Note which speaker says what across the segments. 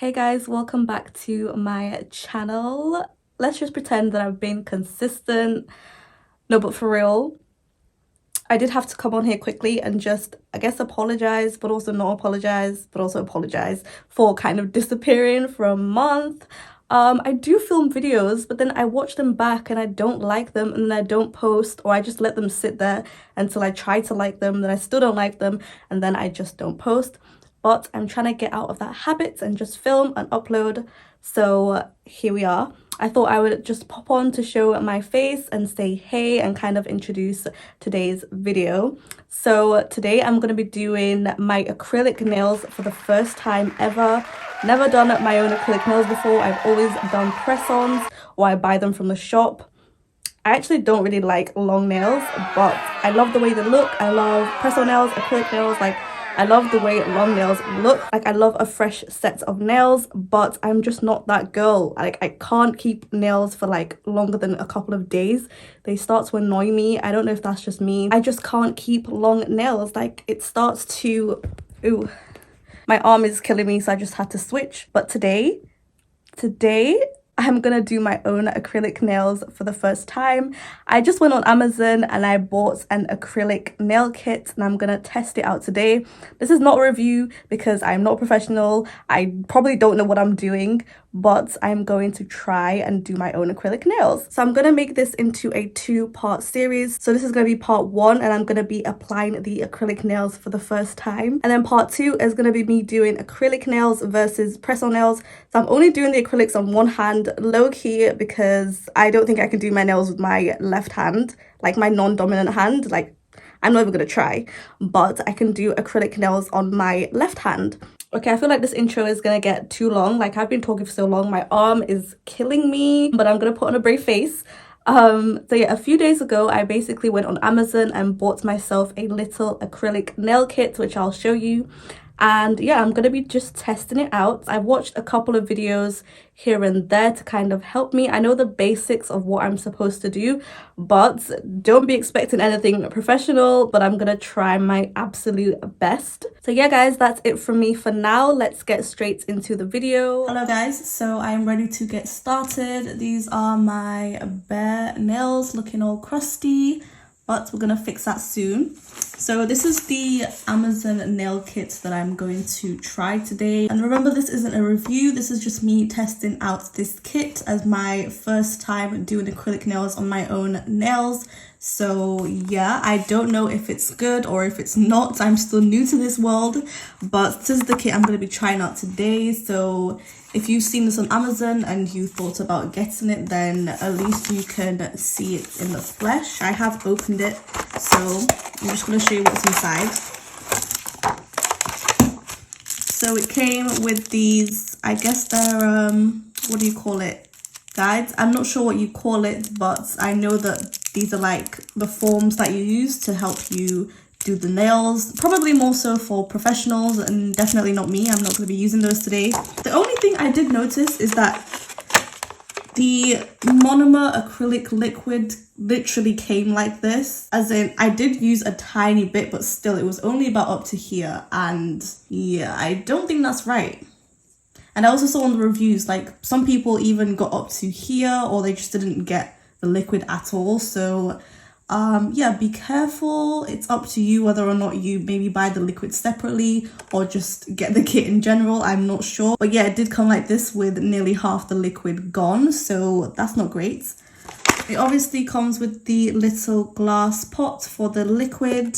Speaker 1: Hey guys, welcome back to my channel. Let's just pretend that I've been consistent. No, but for real, I did have to come on here quickly and just, I guess, apologize, but also not apologize, but also apologize for kind of disappearing for a month. I do film videos, but then I watch them back and I don't like them, and then I don't post, or I just let them sit there until I try to like them, then I still don't like them, and then I just don't post. But I'm trying to get out of that habit and just film and upload. So here we are. I thought I would just pop on to show my face and say hey and kind of introduce today's video. So today I'm going to be doing my acrylic nails for the first time ever. Never done my own acrylic nails before. I've always done press-ons, or I buy them from the shop. I actually don't really like long nails, but I love the way they look. I love press-on nails, acrylic nails, I love the way long nails look. I love a fresh set of nails, but I'm just not that girl. I can't keep nails for longer than a couple of days. They start to annoy me. I don't know if that's just me. I just can't keep long nails. It starts to, ooh, my arm is killing me, so I just had to switch. But today I'm gonna do my own acrylic nails for the first time. I just went on Amazon and I bought an acrylic nail kit, and I'm gonna test it out today. This is not a review because I'm not a professional. I probably don't know what I'm doing, but I'm going to try and do my own acrylic nails. So I'm gonna make this into a 2-part series. So this is gonna be part 1, and I'm gonna be applying the acrylic nails for the first time. And then part 2 is gonna be me doing acrylic nails versus press-on nails. So I'm only doing the acrylics on one hand, low-key, because I don't think I can do my nails with my left hand, like my non-dominant hand. I'm not even gonna try, but I can do acrylic nails on my left hand. Okay, I feel like this intro is gonna get too long. I've been talking for so long, my arm is killing me, but I'm gonna put on a brave face. So yeah, a few days ago I basically went on Amazon and bought myself a little acrylic nail kit, which I'll show you. And yeah, I'm gonna be just testing it out. I've watched a couple of videos here and there to kind of help me. I know the basics of what I'm supposed to do, but don't be expecting anything professional, but I'm gonna try my absolute best. So yeah guys, that's it from me for now. Let's get straight into the video. Hello guys, so I'm ready to get started. These are my bare nails looking all crusty, but we're gonna fix that soon. So this is the Amazon nail kit that I'm going to try today. And remember, this isn't a review, this is just me testing out this kit as my first time doing acrylic nails on my own nails. So yeah, I don't know if it's good or if it's not. I'm still new to this world, but this is the kit I'm going to be trying out today. So if you've seen this on Amazon and you thought about getting it, then at least you can see it in the flesh. I have opened it, so I'm just going to show you what's inside. So it came with these, I guess they're, what do you call it? Guides. I'm not sure what you call it, but I know that these are the forms that you use to help you do the nails. Probably more so for professionals, and definitely not me. I'm not going to be using those today. The only thing I did notice is that the monomer acrylic liquid literally came like this. As in, I did use a tiny bit, but still it was only about up to here. And yeah, I don't think that's right. And I also saw on the reviews, some people even got up to here, or they just didn't get the liquid at all. So yeah, be careful. It's up to you whether or not you maybe buy the liquid separately or just get the kit in general. I'm not sure. But yeah, it did come like this with nearly half the liquid gone. So that's not great. It obviously comes with the little glass pot for the liquid.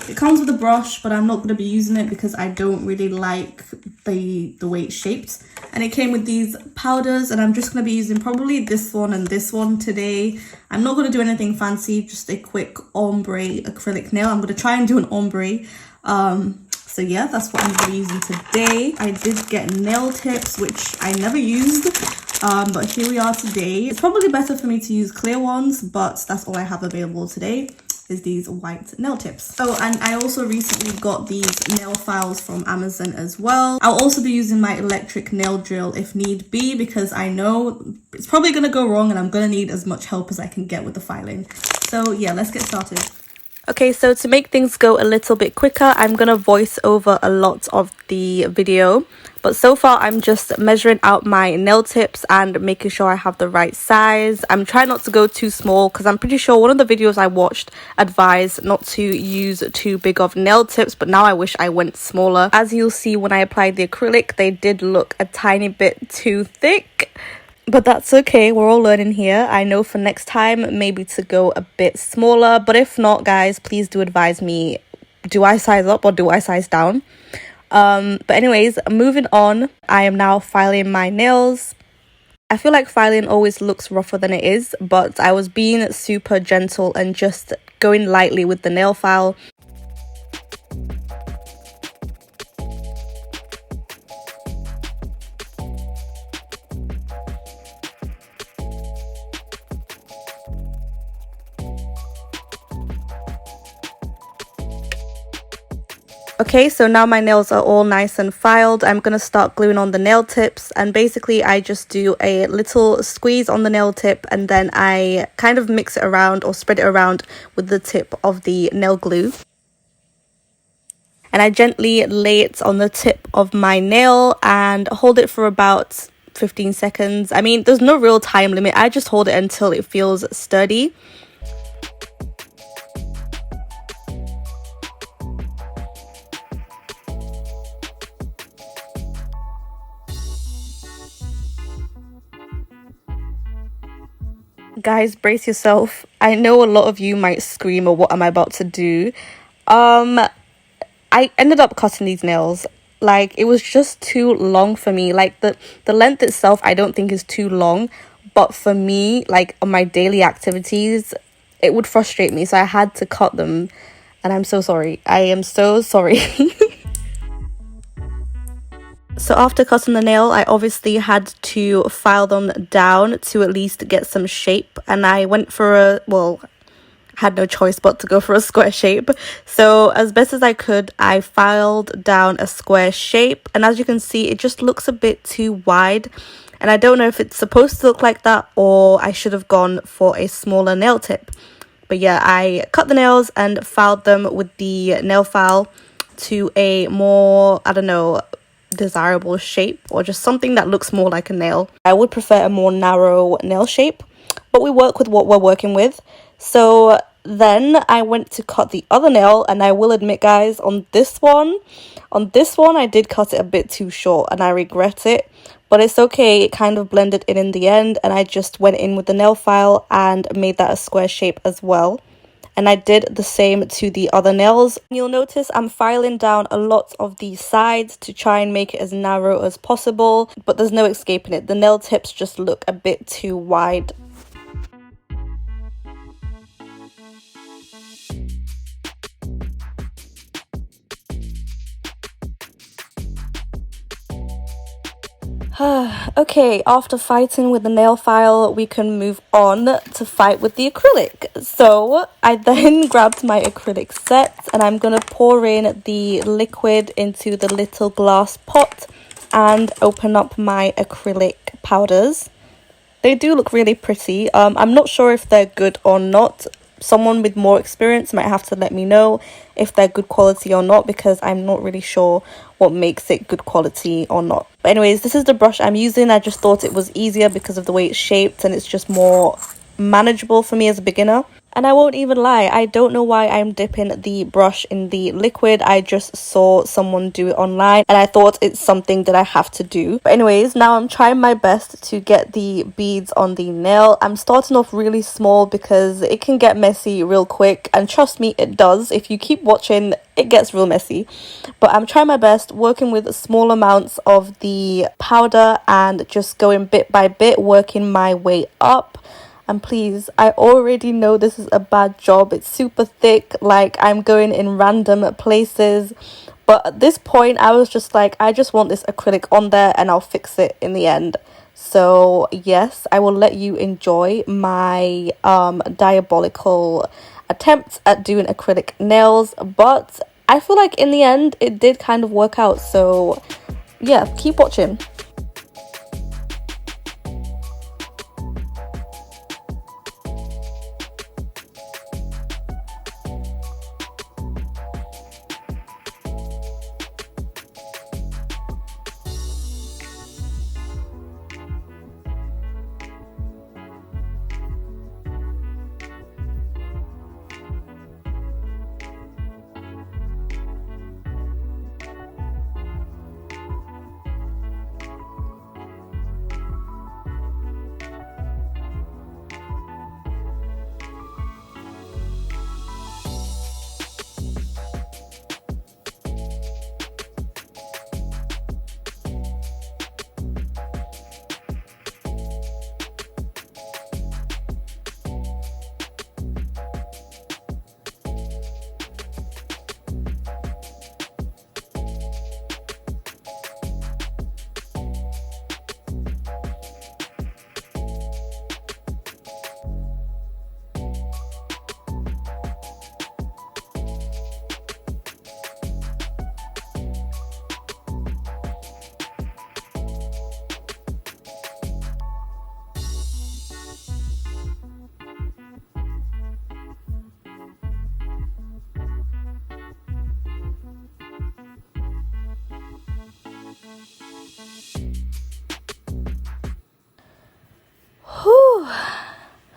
Speaker 1: It comes with a brush, but I'm not going to be using it because I don't really like the way it's shaped. And it came with these powders, and I'm just going to be using probably this one and this one today. I'm not going to do anything fancy, just a quick ombre acrylic nail. I'm going to try and do an ombre. So yeah, that's what I'm going to be using today. I did get nail tips, which I never used. But here we are today. It's probably better for me to use clear ones, but that's all I have available today is these white nail tips. Oh, and I also recently got these nail files from Amazon as well. I'll also be using my electric nail drill if need be, because I know it's probably gonna go wrong and I'm gonna need as much help as I can get with the filing. So yeah, let's get started. Okay, so to make things go a little bit quicker, I'm gonna voice over a lot of the video. But so far, I'm just measuring out my nail tips and making sure I have the right size. I'm trying not to go too small because I'm pretty sure one of the videos I watched advised not to use too big of nail tips, but now I wish I went smaller. As you'll see when I applied the acrylic, they did look a tiny bit too thick. But that's okay, we're all learning here. I know for next time maybe to go a bit smaller, but if not, guys, please do advise me, do I size up or do I size down? But anyways, moving on, I am now filing my nails. I feel like filing always looks rougher than it is, but I was being super gentle and just going lightly with the nail file. Okay, so now my nails are all nice and filed. I'm going to start gluing on the nail tips, and basically I just do a little squeeze on the nail tip and then I kind of mix it around or spread it around with the tip of the nail glue. And I gently lay it on the tip of my nail and hold it for about 15 seconds. I mean, there's no real time limit. I just hold it until it feels sturdy. Guys, brace yourself. I know a lot of you might scream, or what am I about to do? I ended up cutting these nails. Like, it was just too long for me. Like, the length itself I don't think is too long, but for me, like on my daily activities, it would frustrate me, so I had to cut them, and I'm so sorry. I am so sorry. So after cutting the nail, I obviously had to file them down to at least get some shape, and I went for a, well, had no choice but to go for a square shape. So as best as I could, I filed down a square shape, and as you can see, it just looks a bit too wide, and I don't know if it's supposed to look like that or I should have gone for a smaller nail tip. But yeah, I cut the nails and filed them with the nail file to a more, I don't know, desirable shape, or just something that looks more like a nail. I would prefer a more narrow nail shape, but we work with what we're working with. So then I went to cut the other nail, and I will admit, guys, on this one I did cut it a bit too short and I regret it, but it's okay. It kind of blended in the end, and I just went in with the nail file and made that a square shape as well. And I did the same to the other nails. You'll notice I'm filing down a lot of the sides to try and make it as narrow as possible, but there's no escaping it. The nail tips just look a bit too wide. Okay, after fighting with the nail file, we can move on to fight with the acrylic. So I then grabbed my acrylic set, and I'm gonna pour in the liquid into the little glass pot and open up my acrylic powders. They do look really pretty. I'm not sure if they're good or not. Someone with more experience might have to let me know if they're good quality or not, because I'm not really sure what makes it good quality or not. But anyways, this is the brush I'm using. I just thought it was easier because of the way it's shaped, and it's just more manageable for me as a beginner. And I won't even lie, I don't know why I'm dipping the brush in the liquid. I just saw someone do it online and I thought it's something that I have to do. But anyways, now I'm trying my best to get the beads on the nail. I'm starting off really small because it can get messy real quick, and trust me, it does. If you keep watching, it gets real messy. But I'm trying my best, working with small amounts of the powder and just going bit by bit, working my way up. And please, I already know this is a bad job. It's super thick, like I'm going in random places. But at this point, I was just like, I just want this acrylic on there and I'll fix it in the end. So yes, I will let you enjoy my diabolical attempt at doing acrylic nails. But I feel like in the end, it did kind of work out. So yeah, keep watching.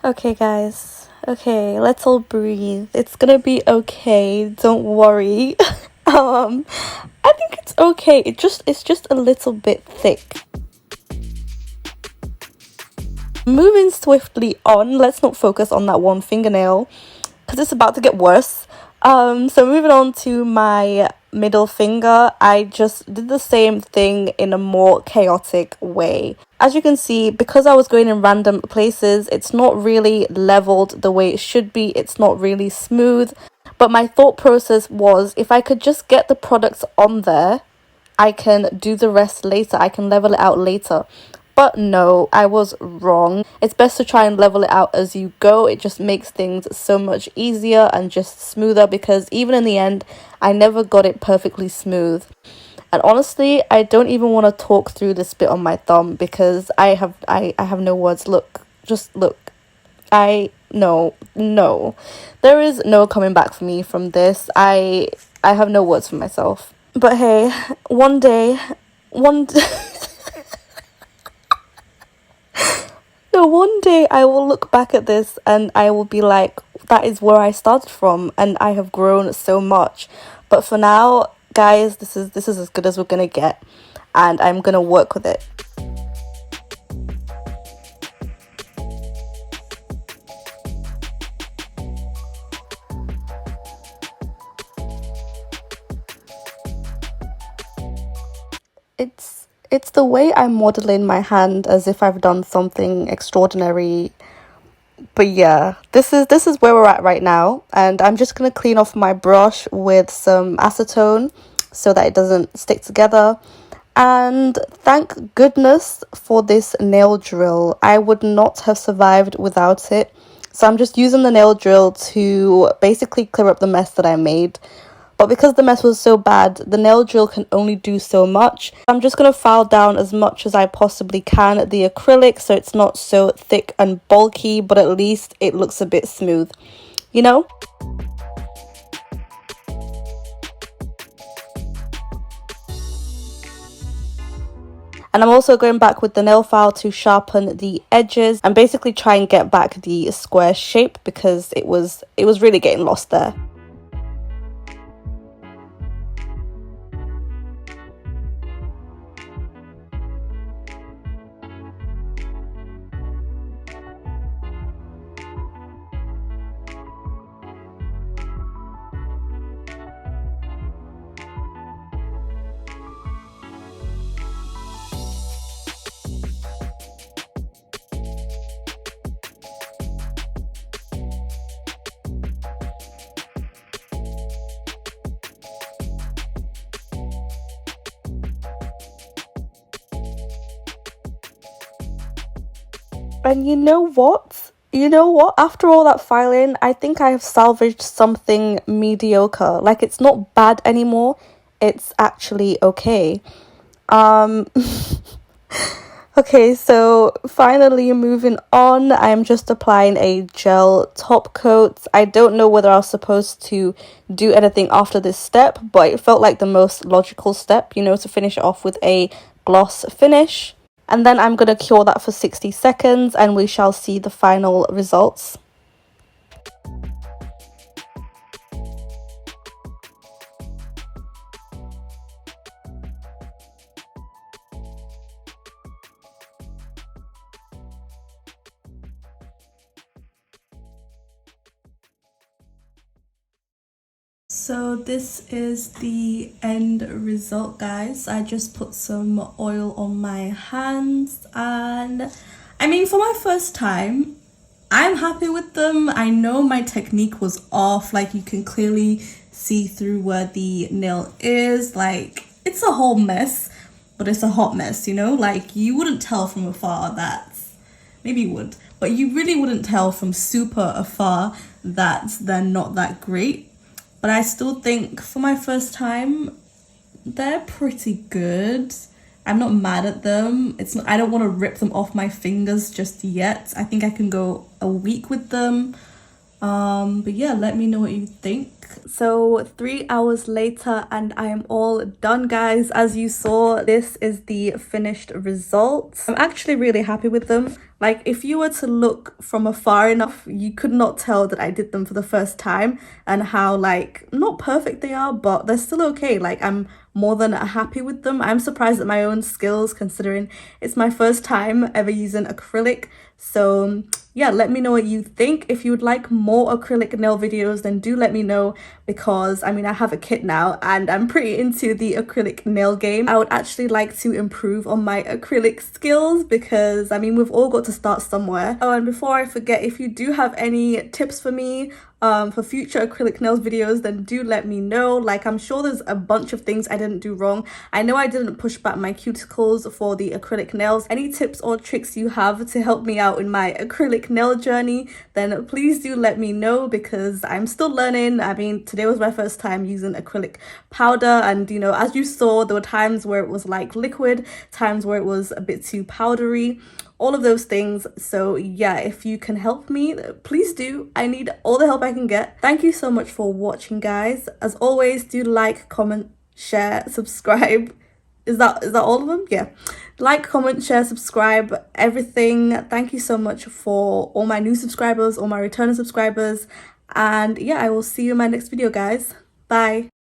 Speaker 1: Okay, guys. Okay, let's all breathe. It's gonna be okay. Don't worry. I think it's okay. It's just a little bit thick. Moving swiftly on, let's not focus on that one fingernail because it's about to get worse. So moving on to my middle finger, I just did the same thing in a more chaotic way. As you can see, because I was going in random places, it's not really leveled the way it should be. It's not really smooth. But my thought process was, if I could just get the products on there, I can do the rest later. I can level it out later. But no, I was wrong. It's best to try and level it out as you go. It just makes things so much easier and just smoother, because even in the end, I never got it perfectly smooth. And honestly, I don't even want to talk through this bit on my thumb because I have no words. Look, just look. No. There is no coming back for me from this. I have no words for myself. But hey, one day, one no, one day I will look back at this and I will be like, that is where I started from, and I have grown so much. But for now, guys, this is as good as we're gonna get, and I'm gonna work with it. It's the way I'm modeling my hand as if I've done something extraordinary. But yeah, this is where we're at right now, and I'm just gonna clean off my brush with some acetone so that it doesn't stick together. And thank goodness for this nail drill. I would not have survived without it. So I'm just using the nail drill to basically clear up the mess that I made. But because the mess was so bad, the nail drill can only do so much. I'm just going to file down as much as I possibly can the acrylic so it's not so thick and bulky, but at least it looks a bit smooth, you know? And I'm also going back with the nail file to sharpen the edges and basically try and get back the square shape because it was really getting lost there. And you know what? After all that filing, I think I have salvaged something mediocre. Like, it's not bad anymore. It's actually okay. Um, okay, so finally moving on, I'm just applying a gel top coat. I don't know whether I was supposed to do anything after this step, but it felt like the most logical step, to finish it off with a gloss finish. And then I'm going to cure that for 60 seconds and we shall see the final results. So this is the end result, guys. I just put some oil on my hands, and I mean, for my first time, I'm happy with them. I know my technique was off. Like, you can clearly see through where the nail is. Like, it's a whole mess, but it's a hot mess, Like, you wouldn't tell from afar that, maybe you would, but you really wouldn't tell from super afar that they're not that great. But I still think for my first time, they're pretty good. I'm not mad at them. I don't want to rip them off my fingers just yet. I think I can go a week with them. But yeah, let me know what you think. So 3 hours later and I am all done, guys. As you saw, this is the finished result. I'm actually really happy with them. Like, if you were to look from afar enough, you could not tell that I did them for the first time and how, like, not perfect they are, but they're still okay. Like, I'm more than happy with them. I'm surprised at my own skills considering it's my first time ever using acrylic. So yeah, let me know what you think. If you would like more acrylic nail videos, then do let me know, because I mean, I have a kit now and I'm pretty into the acrylic nail game. I would actually like to improve on my acrylic skills because I mean, we've all got to start somewhere. Oh, and before I forget, if you do have any tips for me for future acrylic nails videos, then do let me know. Like, I'm sure there's a bunch of things I didn't do wrong. I know I didn't push back my cuticles for the acrylic nails. Any tips or tricks you have to help me out in my acrylic nail journey, then please do let me know, because I'm still learning. I mean, today was my first time using acrylic powder, and you know, as you saw, there were times where it was like liquid, times where it was a bit too powdery, all of those things. So yeah, if you can help me, please do. I need all the help I can get. Thank you so much for watching, guys. As always, do like, comment, share, subscribe. Is that all of them? Yeah, like, comment, share, subscribe, everything. Thank you so much for all my new subscribers, all my returning subscribers, and yeah, I will see you in my next video, guys. Bye.